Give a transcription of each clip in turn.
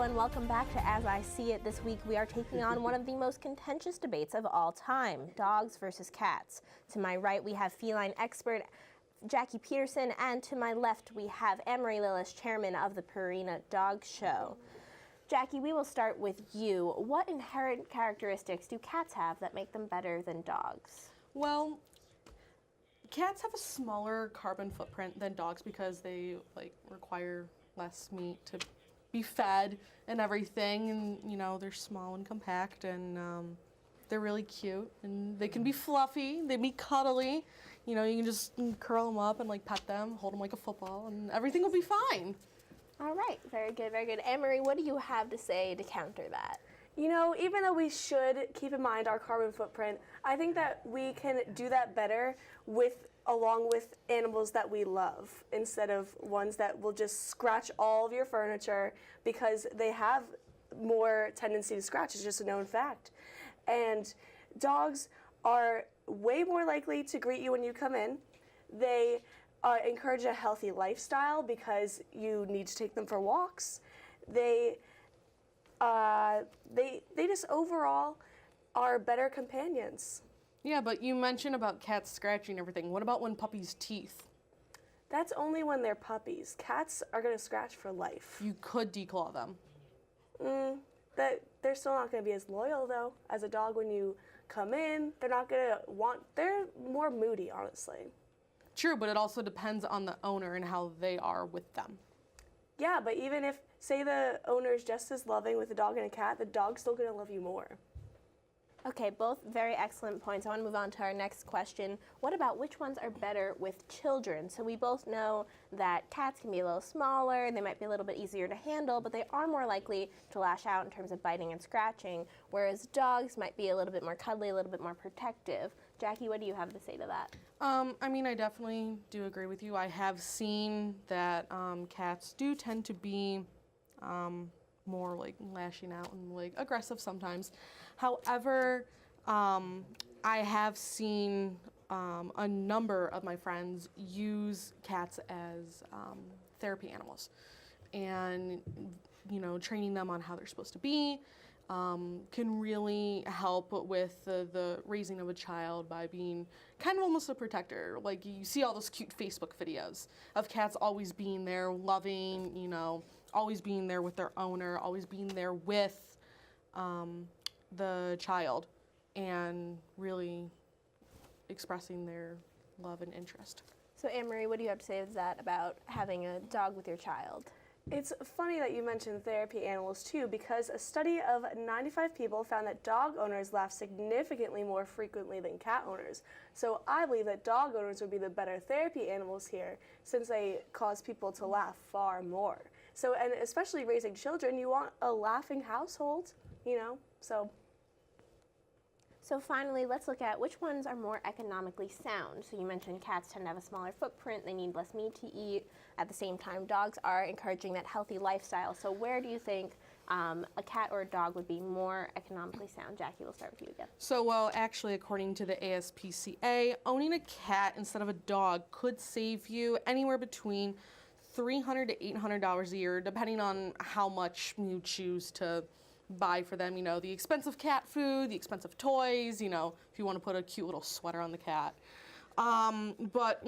and welcome back to As I See It. This week we are taking on one of the most contentious debates of all time, dogs versus cats. To my right we have feline expert Jackie Peterson, and to my left we have Anne-Marie Lillis, chairman of the Purina Dog Show. Jackie, we will start with you. What inherent characteristics do cats have that make them better than dogs? Well, cats have a smaller carbon footprint than dogs because they require less meat to be fed and everything, and they're small and compact, and they're really cute, and they can be fluffy, they be cuddly. You can just curl them up and pet them, hold them like a football, and everything will be fine. All right, very good, very good. Anne-Marie, what do you have to say to counter that? Even though we should keep in mind our carbon footprint, I think that we can do that better along with animals that we love, instead of ones that will just scratch all of your furniture, because they have more tendency to scratch. It's just a known fact. And dogs are way more likely to greet you when you come in. They encourage a healthy lifestyle because you need to take them for walks. They just overall are better companions. Yeah, but you mentioned about cats scratching everything. What about when puppies' teeth? That's only when they're puppies. Cats are going to scratch for life. You could declaw them. They're still not going to be as loyal, though, as a dog when you come in. They're more moody, honestly. True, but it also depends on the owner and how they are with them. Yeah, but even if, say the owner's just as loving with a dog and a cat, the dog's still going to love you more. Okay, both very excellent points. I want to move on to our next question. What about which ones are better with children? So we both know that cats can be a little smaller, they might be a little bit easier to handle, but they are more likely to lash out in terms of biting and scratching, whereas dogs might be a little bit more cuddly, a little bit more protective. Jackie, what do you have to say to that? I definitely do agree with you. I have seen that cats do tend to be more lashing out and aggressive sometimes. However, I have seen a number of my friends use cats as therapy animals, and training them on how they're supposed to be can really help with the raising of a child by being kind of almost a protector. You see all those cute Facebook videos of cats always being there, loving, always being there with their owner, always being there with the child, and really expressing their love and interest. So Anne-Marie, what do you have to say to that about having a dog with your child? It's funny that you mentioned therapy animals too, because a study of 95 people found that dog owners laugh significantly more frequently than cat owners. So I believe that dog owners would be the better therapy animals here, since they cause people to laugh far more. So, and especially raising children, you want a laughing household, So finally, let's look at which ones are more economically sound. So you mentioned cats tend to have a smaller footprint, they need less meat to eat. At the same time, dogs are encouraging that healthy lifestyle. So where do you think a cat or a dog would be more economically sound? Jackie, we'll start with you again. So, actually, according to the ASPCA, owning a cat instead of a dog could save you anywhere between $300 to $800 a year, depending on how much you choose to buy for them. The expensive cat food, the expensive toys, if you want to put a cute little sweater on the cat. But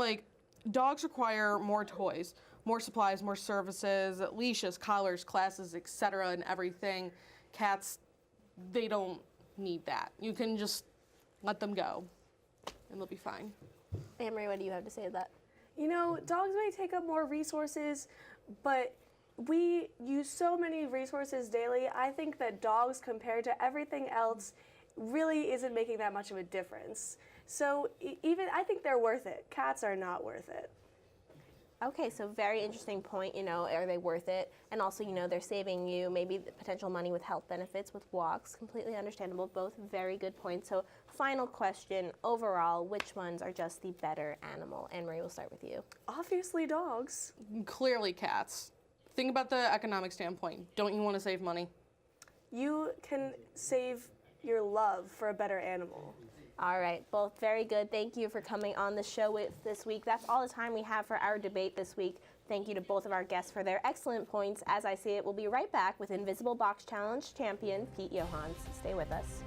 dogs require more toys, more supplies, more services, leashes, collars, classes, etc., and everything. Cats, they don't need that. You can just let them go, and they'll be fine. Anne-Marie, what do you have to say to that? Dogs may take up more resources, but we use so many resources daily. I think that dogs, compared to everything else, really isn't making that much of a difference. So I think they're worth it. Cats are not worth it. Okay, so very interesting point, are they worth it? And also, they're saving you maybe potential money with health benefits, with walks, completely understandable, both very good points. So final question, overall, which ones are just the better animal? Anne-Marie, we'll start with you. Obviously dogs. Clearly cats. Think about the economic standpoint. Don't you want to save money? You can save your love for a better animal. All right, both very good. Thank you for coming on the show this week. That's all the time we have for our debate this week. Thank you to both of our guests for their excellent points. As I see it, we'll be right back with Invisible Box Challenge champion Pete Johans. Stay with us.